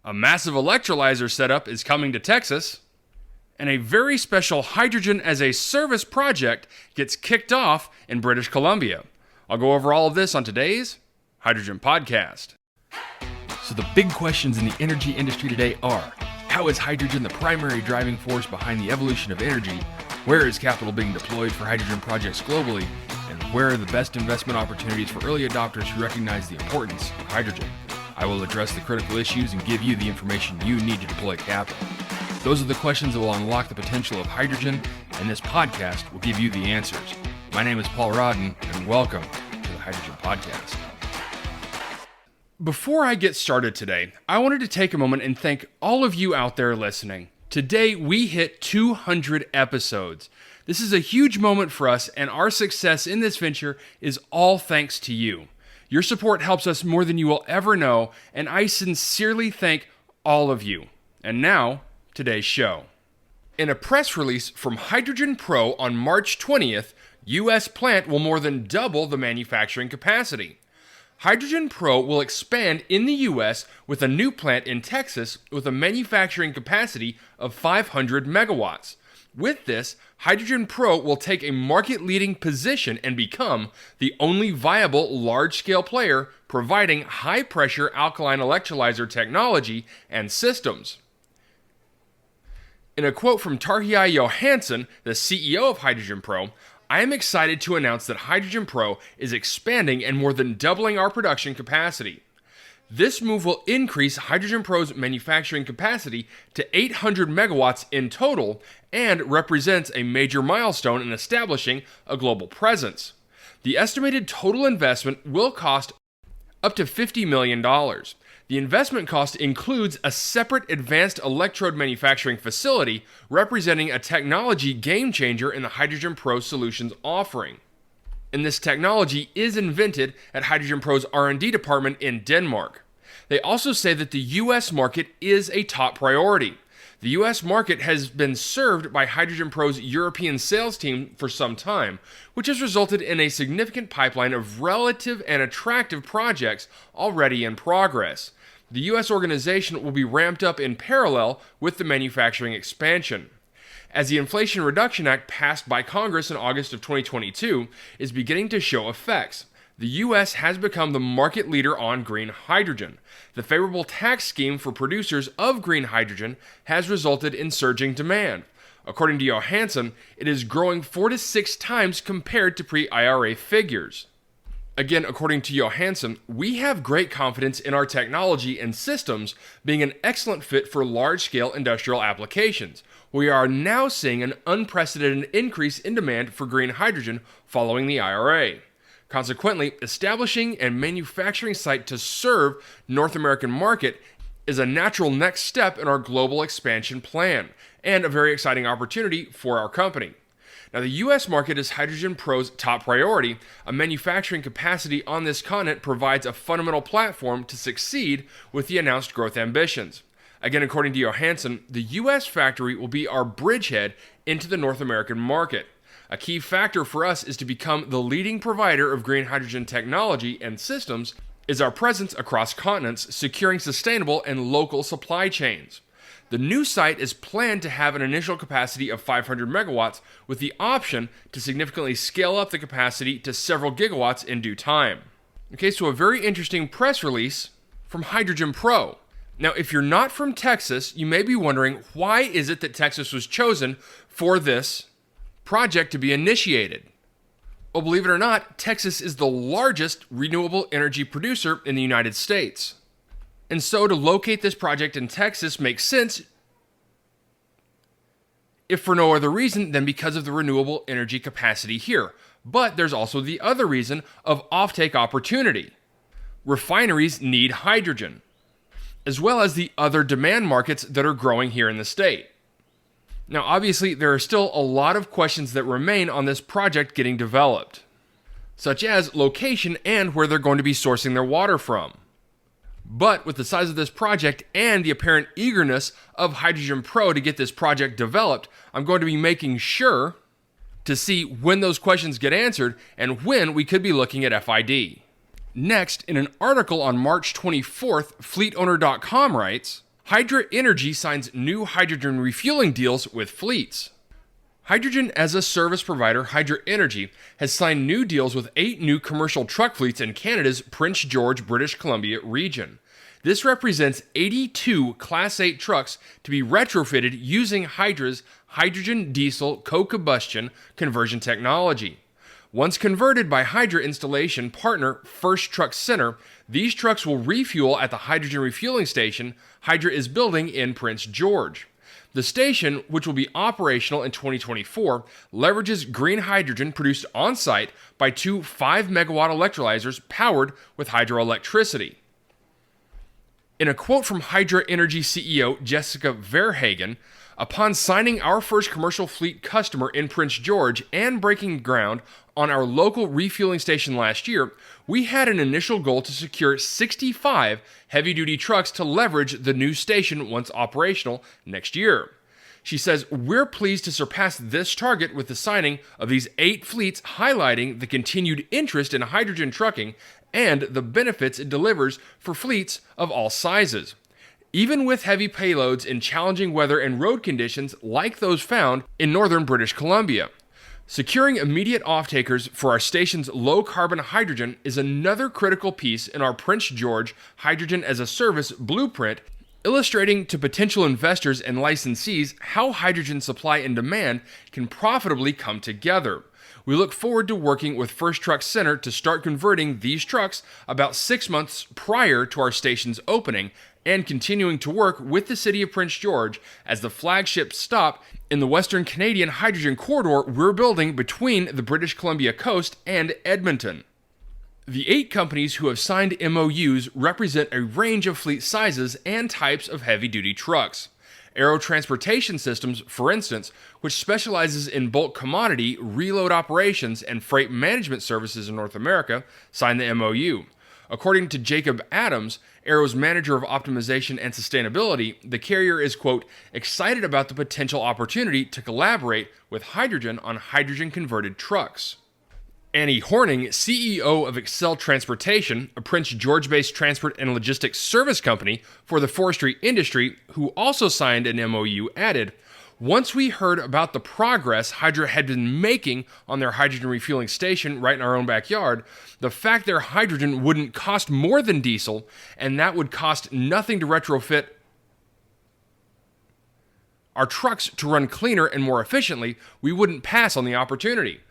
A massive electrolyzer setup is coming to Texas, and a very special hydrogen as a service project gets kicked off in British Columbia. I'll go over all of this on today's Hydrogen Podcast. So the big questions in the energy industry today are, how is hydrogen the primary driving force behind the evolution of energy? Where is capital being deployed for hydrogen projects globally? And where are the best investment opportunities for early adopters who recognize the importance of hydrogen? I will address the critical issues and give you the information you need to deploy capital. Those are the questions that will unlock the potential of hydrogen, and this podcast will give you the answers. My name is Paul Rodden, and welcome to the Hydrogen Podcast. Before I get started today, I wanted to take a moment and thank all of you out there listening. Today, we hit 200 episodes. This is a huge moment for us, and our success in this venture is all thanks to you. Your support helps us more than you will ever know, and I sincerely thank all of you. And now, today's show. In a press release from Hydrogen Pro on March 20th, U.S. plant will more than double the manufacturing capacity. Hydrogen Pro will expand in the U.S. with a new plant in Texas with a manufacturing capacity of 500 megawatts. With this, Hydrogen Pro will take a market-leading position and become the only viable large-scale player providing high-pressure alkaline electrolyzer technology and systems. In a quote from Tarjei Johansson, the CEO of Hydrogen Pro, I am excited to announce that Hydrogen Pro is expanding and more than doubling our production capacity. This move will increase Hydrogen Pro's manufacturing capacity to 800 megawatts in total and represents a major milestone in establishing a global presence. The estimated total investment will cost up to $50 million. The investment cost includes a separate advanced electrode manufacturing facility representing a technology game changer in the Hydrogen Pro solutions offering. And this technology is invented at Hydrogen Pro's R&D department in Denmark. They also say that the U.S. market is a top priority. The U.S. market has been served by Hydrogen Pro's European sales team for some time, which has resulted in a significant pipeline of relative and attractive projects already in progress. The U.S. organization will be ramped up in parallel with the manufacturing expansion. As the Inflation Reduction Act passed by Congress in August of 2022 is beginning to show effects, the U.S. has become the market leader on green hydrogen. The favorable tax scheme for producers of green hydrogen has resulted in surging demand. According to Johansson, it is growing 4 to 6 times compared to pre-IRA figures. Again, according to Johansson, we have great confidence in our technology and systems being an excellent fit for large-scale industrial applications. We are now seeing an unprecedented increase in demand for green hydrogen following the IRA. Consequently, establishing a manufacturing site to serve North American market is a natural next step in our global expansion plan and a very exciting opportunity for our company. Now, the U.S. market is Hydrogen Pro's top priority. A manufacturing capacity on this continent provides a fundamental platform to succeed with the announced growth ambitions. Again, according to Johansson, the U.S. factory will be our bridgehead into the North American market. A key factor for us is to become the leading provider of green hydrogen technology and systems is our presence across continents, securing sustainable and local supply chains. The new site is planned to have an initial capacity of 500 megawatts with the option to significantly scale up the capacity to several gigawatts in due time. Okay, so a very interesting press release from Hydrogen Pro. Now, if you're not from Texas, you may be wondering, why is it that Texas was chosen for this project to be initiated? Well, believe it or not, Texas is the largest renewable energy producer in the United States. And so to locate this project in Texas makes sense, if for no other reason than because of the renewable energy capacity here. But there's also the other reason of offtake opportunity. Refineries need hydrogen, as well as the other demand markets that are growing here in the state. Now, obviously, there are still a lot of questions that remain on this project getting developed, such as location and where they're going to be sourcing their water from. But with the size of this project and the apparent eagerness of Hydrogen Pro to get this project developed, I'm going to be making sure to see when those questions get answered and when we could be looking at FID. Next, in an article on March 24th, FleetOwner.com writes, Hydra Energy signs new hydrogen refueling deals with fleets. Hydrogen as a service provider Hydra Energy has signed new deals with 8 new commercial truck fleets in Canada's Prince George, British Columbia region. This represents 82 Class 8 trucks to be retrofitted using Hydra's hydrogen diesel co-combustion conversion technology. Once converted by Hydra installation partner First Truck Center, these trucks will refuel at the hydrogen refueling station Hydra is building in Prince George. The station, which will be operational in 2024, leverages green hydrogen produced on-site by 2 5-megawatt electrolyzers powered with hydroelectricity. In a quote from Hydra Energy CEO Jessica Verhagen, upon signing our first commercial fleet customer in Prince George and breaking ground on our local refueling station last year, we had an initial goal to secure 65 heavy-duty trucks to leverage the new station once operational next year. She says, "We're pleased to surpass this target with the signing of these 8 fleets, highlighting the continued interest in hydrogen trucking and the benefits it delivers for fleets of all sizes. Even with heavy payloads in challenging weather and road conditions like those found in northern British Columbia. Securing immediate off-takers for our station's low-carbon hydrogen is another critical piece in our Prince George hydrogen-as-a-service blueprint, illustrating to potential investors and licensees how hydrogen supply and demand can profitably come together. We look forward to working with First Truck Center to start converting these trucks about 6 months prior to our station's opening, and continuing to work with the City of Prince George as the flagship stop in the Western Canadian hydrogen corridor we're building between the British Columbia coast and Edmonton." The 8 companies who have signed MOUs represent a range of fleet sizes and types of heavy-duty trucks. Aero Transportation Systems, for instance, which specializes in bulk commodity, reload operations, and freight management services in North America, signed the MOU. According to Jacob Adams, Aero's manager of optimization and sustainability, the carrier is, quote, "excited about the potential opportunity to collaborate with hydrogen on hydrogen-converted trucks." Annie Horning, CEO of Excel Transportation, a Prince George-based transport and logistics service company for the forestry industry, who also signed an MOU, added, "Once we heard about the progress Hydra had been making on their hydrogen refueling station right in our own backyard, the fact their hydrogen wouldn't cost more than diesel, and that would cost nothing to retrofit our trucks to run cleaner and more efficiently, we wouldn't pass on the opportunity.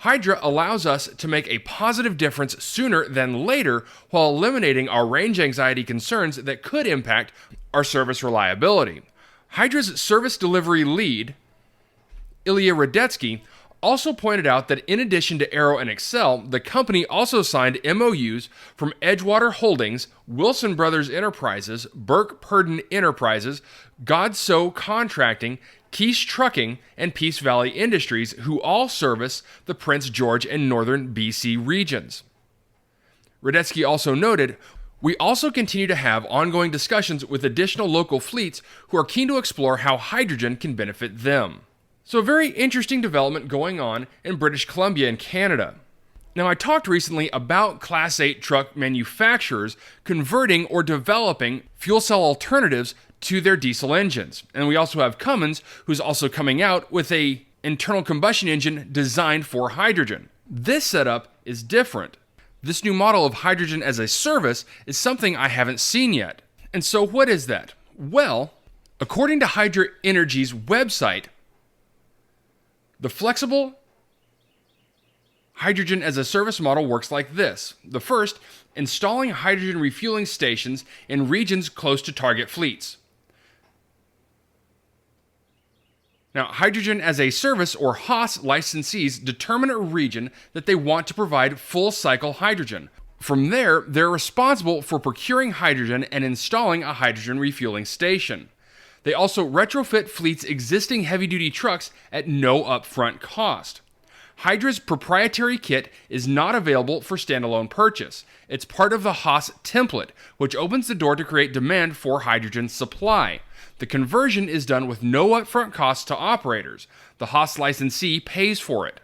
Hydra allows us to make a positive difference sooner than later while eliminating our range anxiety concerns that could impact our service reliability." Hydra's service delivery lead, Ilya Radetzky, also pointed out that in addition to Aero and Excel, the company also signed MOUs from Edgewater Holdings, Wilson Brothers Enterprises, Burke Purdon Enterprises, Godso Contracting, Keys Trucking, and Peace Valley Industries, who all service the Prince George and northern BC regions. Radetzky also noted, "We also continue to have ongoing discussions with additional local fleets who are keen to explore how hydrogen can benefit them." So a very interesting development going on in British Columbia and Canada. Now, I talked recently about Class 8 truck manufacturers converting or developing fuel cell alternatives to their diesel engines. And we also have Cummins, who's also coming out with a internal combustion engine designed for hydrogen. This setup is different. This new model of hydrogen as a service is something I haven't seen yet. And so what is that? Well, according to Hydra Energy's website, the flexible hydrogen as a service model works like this. The first, installing hydrogen refueling stations in regions close to target fleets. Now, hydrogen as a service or HaaS licensees determine a region that they want to provide full cycle hydrogen. From there, they're responsible for procuring hydrogen and installing a hydrogen refueling station. They also retrofit fleets' existing heavy-duty trucks at no upfront cost. Hydra's proprietary kit is not available for standalone purchase. It's part of the HaaS template, which opens the door to create demand for hydrogen supply. The conversion is done with no upfront costs to operators. The HaaS licensee pays for it.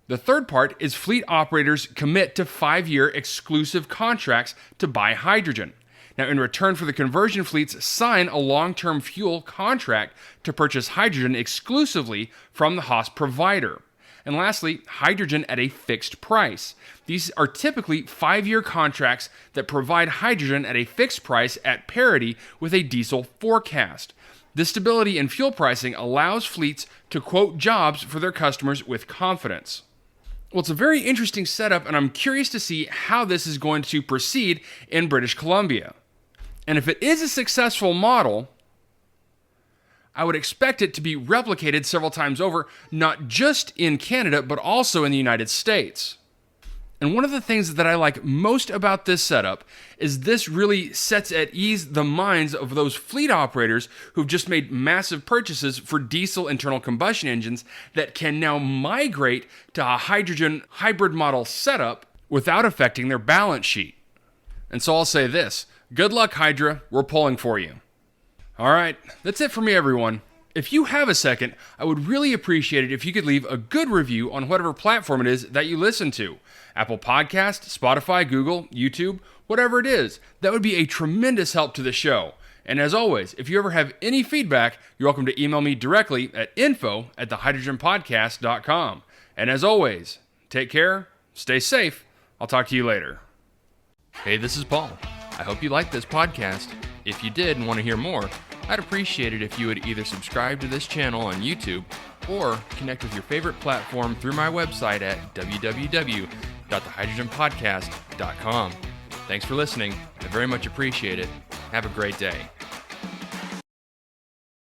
The third part is fleet operators commit to 5-year exclusive contracts to buy hydrogen. Now, in return for the conversion, fleets sign a long-term fuel contract to purchase hydrogen exclusively from the HaaS provider. And lastly, hydrogen at a fixed price. These are typically 5-year contracts that provide hydrogen at a fixed price at parity with a diesel forecast. This stability in fuel pricing allows fleets to quote jobs for their customers with confidence. Well, it's a very interesting setup, and I'm curious to see how this is going to proceed in British Columbia. And if it is a successful model, I would expect it to be replicated several times over, not just in Canada, but also in the United States. And one of the things that I like most about this setup is this really sets at ease the minds of those fleet operators who've just made massive purchases for diesel internal combustion engines that can now migrate to a hydrogen hybrid model setup without affecting their balance sheet. And so I'll say this, good luck, Hydra, we're pulling for you. All right, that's it for me, everyone. If you have a second, I would really appreciate it if you could leave a good review on whatever platform it is that you listen to. Apple Podcast, Spotify, Google, YouTube, whatever it is. That would be a tremendous help to the show. And as always, if you ever have any feedback, you're welcome to email me directly at info@thehydrogenpodcast.com. And as always, take care, stay safe. I'll talk to you later. Hey, this is Paul. I hope you liked this podcast. If you did and want to hear more, I'd appreciate it if you would either subscribe to this channel on YouTube or connect with your favorite platform through my website at www.thehydrogenpodcast.com. Thanks for listening. I very much appreciate it. Have a great day.